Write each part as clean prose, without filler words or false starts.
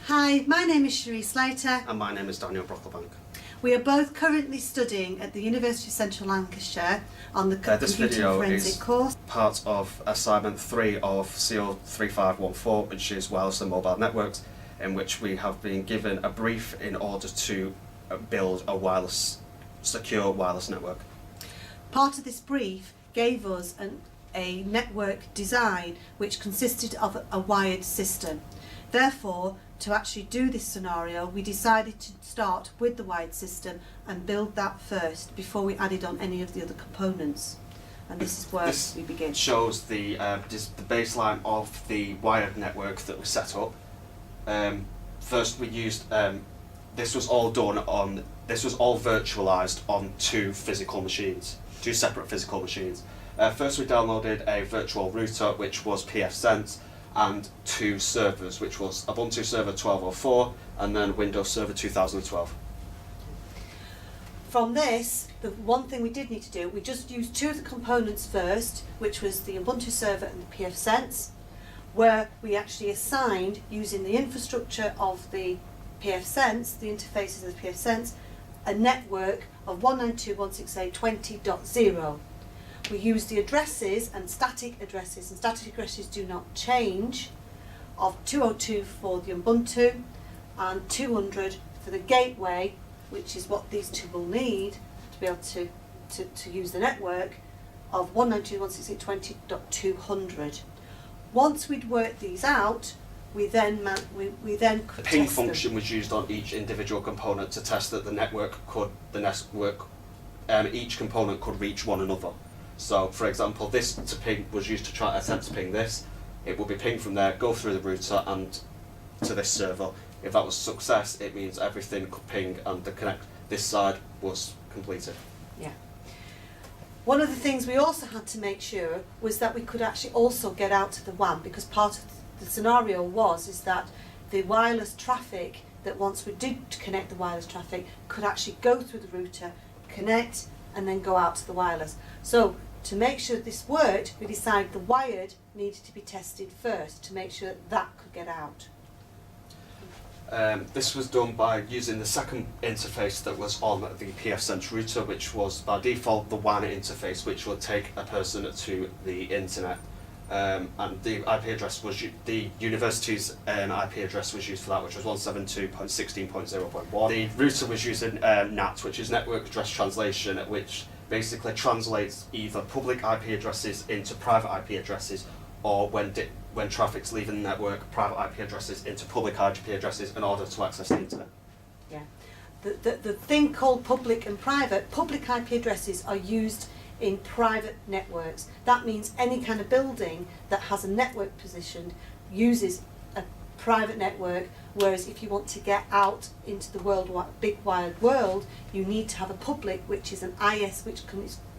Hi, my name is Cherie Slater. And my name is Daniel Brocklebank. We are both currently studying at the University of Central Lancashire on the This Computer video Forensic is course. part of assignment 3 of CO 3514, which is wireless and mobile networks, in which we have been given a brief in order to build a secure wireless network. Part of this brief gave us a network design which consisted of a wired system. Therefore, to actually do this scenario, we decided to start with the wired system and build that first before we added on any of the other components. And this is where we begin. This shows the baseline of the wired network that we set up. First, we used this was all virtualized on two separate physical machines. First, we downloaded a virtual router, which was pfSense, and two servers, which was Ubuntu Server 1204 and then Windows Server 2012. From this, the one thing we did need to do, we just used two of the components first, which was the Ubuntu Server and the pfSense, where we actually assigned, using the infrastructure of the pfSense, the interfaces of the pfSense, a network of 192.168.20.0. We use the addresses and static addresses do not change, of 202 for the Ubuntu and 200 for the gateway, which is what these two will need to be able to use the network, of 192.168.20.200. Once we'd worked these out, we then could the ping test function them. was used on each individual component to test that each component could reach one another. So, for example, this to ping was used to attempt to ping this. It will be pinged from there, go through the router and to this server. If that was a success, it means everything could ping and this side was completed. Yeah. One of the things we also had to make sure was that we could actually also get out to the WAN, because part of the scenario is that the wireless traffic, that once we did connect the wireless traffic, could actually go through the router, connect, and then go out to the wireless. So to make sure this worked, we decided the wired needed to be tested first to make sure that could get out. This was done by using the second interface that was on the pfSense router, which was by default the WAN interface, which would take a person to the internet. And the IP address was the university's IP address was used for that, which was 172.16.0.1. The router was using NAT, which is Network Address Translation, which basically translates either public IP addresses into private IP addresses, or when traffic's leaving the network, private IP addresses into public IP addresses in order to access the internet. Yeah. The thing called public and private, public IP addresses are used in private networks. That means any kind of building that has a network positioned uses a private network, whereas if you want to get out into the big wide world, you need to have a public, which is an IS, which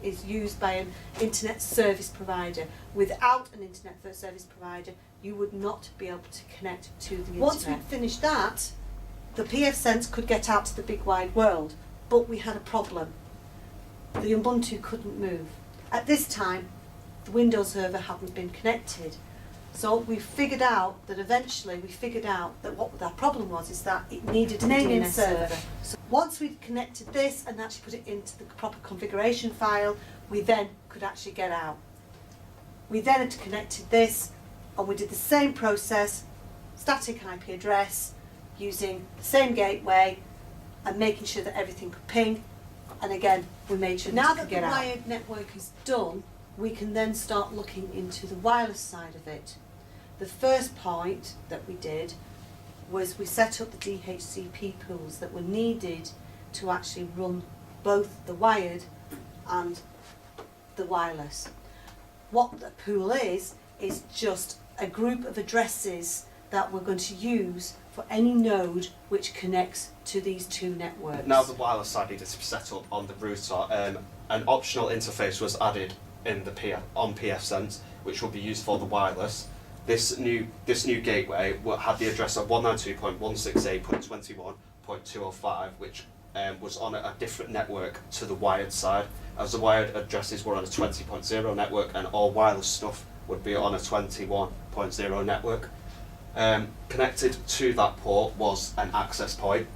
is used by an internet service provider. Without an internet service provider, you would not be able to connect to the internet. Once we'd finished that, the pfSense could get out to the big wide world, but we had a problem. The Ubuntu couldn't move. At this time, the Windows server hadn't been connected. So we figured out that what our problem was is that it needed a DNS server. So once we'd connected this and actually put it into the proper configuration file, we then could actually get out. We then had connected this, and we did the same process, static IP address, using the same gateway and making sure that everything could ping. And again, we made sure now that the wired network is done, we can then start looking into the wireless side of it. The first point that we did was we set up the DHCP pools that were needed to actually run both the wired and the wireless. What the pool is just a group of addresses that we're going to use for any node which connects to these two networks. Now the wireless side needed to be set up on the router. An optional interface was added in on pfSense, which will be used for the wireless. This new gateway had the address of 192.168.21.205, which was on a different network to the wired side, as the wired addresses were on a 20.0 network and all wireless stuff would be on a 21.0 network. Connected to that port was an access point,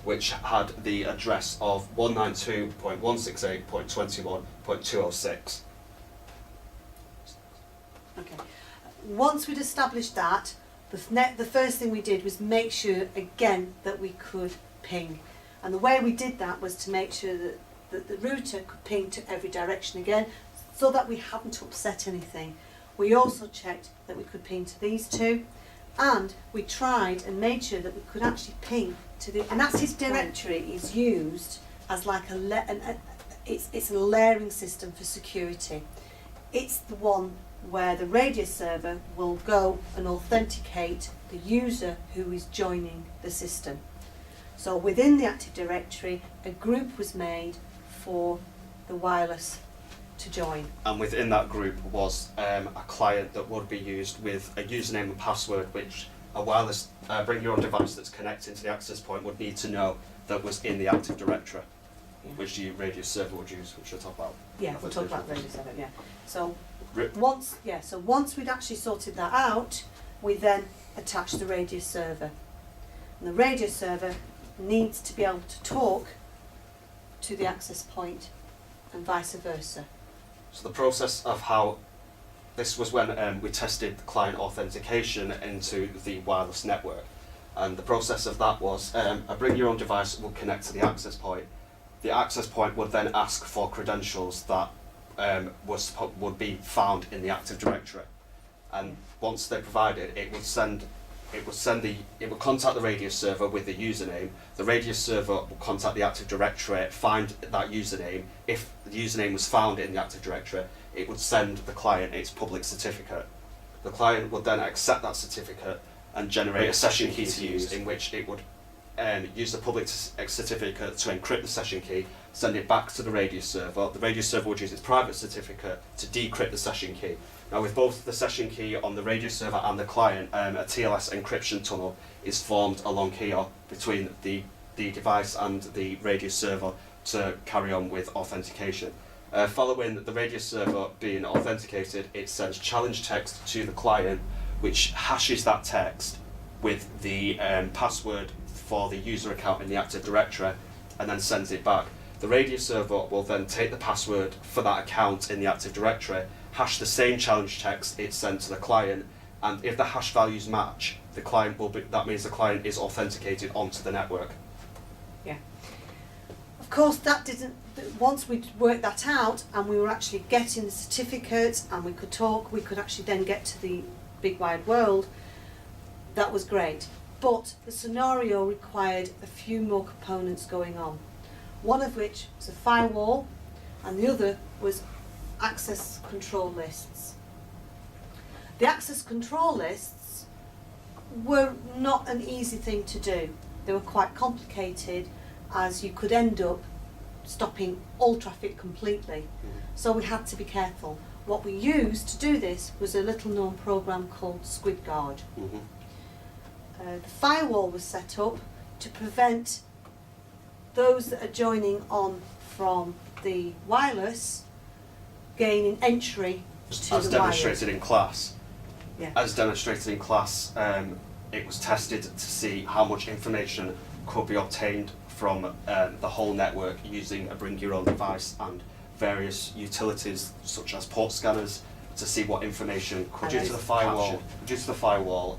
which had the address of 192.168.21.206. Okay. Once we'd established that, the first thing we did was make sure again that we could ping. And the way we did that was to make sure that the router could ping to every direction again, so that we hadn't upset anything. We also checked that we could ping to these two, and we tried and made sure that we could actually ping to an Active Directory is used as like it's a layering system for security. It's the one where the radius server will go and authenticate the user who is joining the system. So within the Active Directory, a group was made for the wireless to join. And within that group was a client that would be used with a username and password, which a wireless bring your own device that's connecting to the access point would need to know that was in the Active Directory, which the radius server would use, which we'll talk about. Yeah, we'll talk about radius server, yeah. So Rip. once we'd actually sorted that out, we then attached the radius server. And the radius server needs to be able to talk to the access point and vice versa. So the process of how this was when we tested client authentication into the wireless network, and the process of that was a bring your own device will connect to the access point. The access point would then ask for credentials that would be found in the Active Directory, and once they provided, it would contact the radius server with the username. The radius server will contact the Active Directory, find that username. If the username was found in the Active Directory, it would send the client its public certificate. The client would then accept that certificate and generate a session key to use, in which it would use the public certificate to encrypt the session key, send it back to the radius server. The radius server would use its private certificate to decrypt the session key. Now, with both the session key on the radius server and the client, a TLS encryption tunnel is formed along here between the device and the radius server to carry on with authentication. Following the radius server being authenticated, it sends challenge text to the client, which hashes that text with the password for the user account in the Active Directory, and then sends it back. The radius server will then take the password for that account in the Active Directory, hash the same challenge text it sent to the client, and if the hash values match, that means the client is authenticated onto the network. Yeah. Of course, once we'd worked that out and we were actually getting the certificates and we could talk, we could actually then get to the big wide world. That was great. But the scenario required a few more components going on. One of which was a firewall, and the other was access control lists. The access control lists were not an easy thing to do. They were quite complicated, as you could end up stopping all traffic completely. So we had to be careful. What we used to do this was a little known program called SquidGuard. The firewall was set up to prevent those that are joining on from the wireless gaining entry to As the demonstrated in class. Yeah. As demonstrated in class, it was tested to see how much information could be obtained from the whole network using a bring your own device and various utilities such as port scanners to see what information could due to the firewall. Due to the firewall,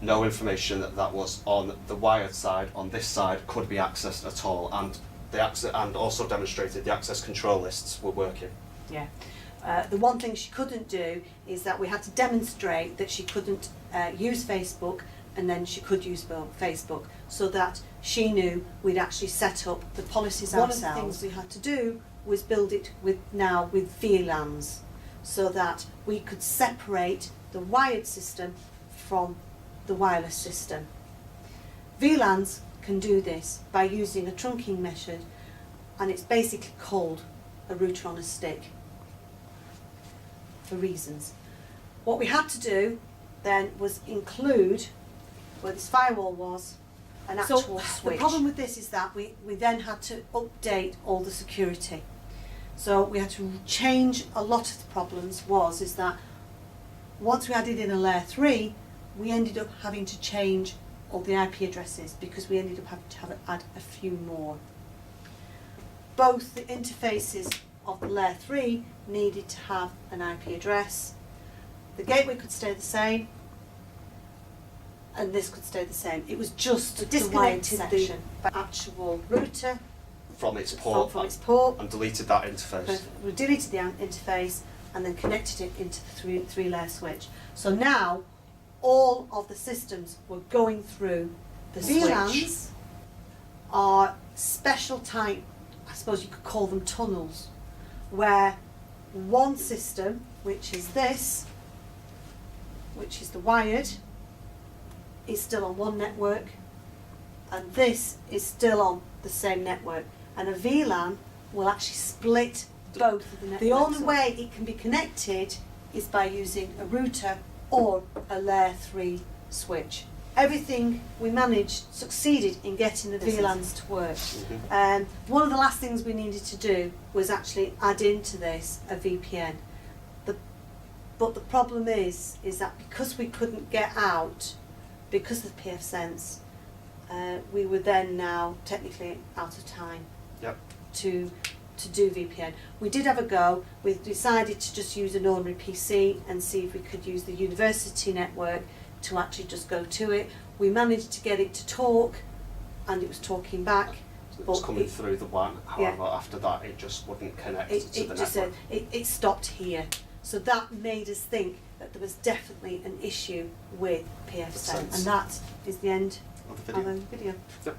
no information that was on the wired side, on this side, could be accessed at all, and also demonstrated the access control lists were working. Yeah. The one thing she couldn't do is that we had to demonstrate that she couldn't use Facebook, and then she could use Facebook, so that she knew we'd actually set up the policies ourselves. One of the things we had to do was build it with VLANs, so that we could separate the wired system from the wireless system. VLANs can do this by using a trunking method, and it's basically called a router on a stick for reasons. What we had to do then was include where this firewall was an actual switch. The problem with this is that we then had to update all the security. So we had to change a lot of the problems is that once we added in a layer 3, we ended up having to change all the IP addresses because we ended up having to add a few more. Both the interfaces of the layer 3 needed to have an IP address. The gateway could stay the same, and this could stay the same. It was just disconnected the actual router from its port, from its port, and deleted that interface. we deleted the interface and then connected it into the three-layer switch. So now all of the systems were going through the VLANs are special type, I suppose you could call them tunnels, where one system, which is this, which is the wired, is still on one network, and this is still on the same network. And a VLAN will actually split both of the networks. The only way it can be connected is by using a router or a layer 3 switch. Everything we managed succeeded in getting the VLANs to work. One of the last things we needed to do was actually add into this a VPN. But the problem is that because we couldn't get out, because of pfSense, we were then now technically out of time to do VPN. We did have a go. We decided to just use an ordinary PC and see if we could use the university network to actually just go to it. We managed to get it to talk, and it was talking back. So it was coming through the WAN, however after that it just wouldn't connect to the network. It stopped here. So that made us think that there was definitely an issue with pfSense. And that is the end of the video. Of the video. Yep.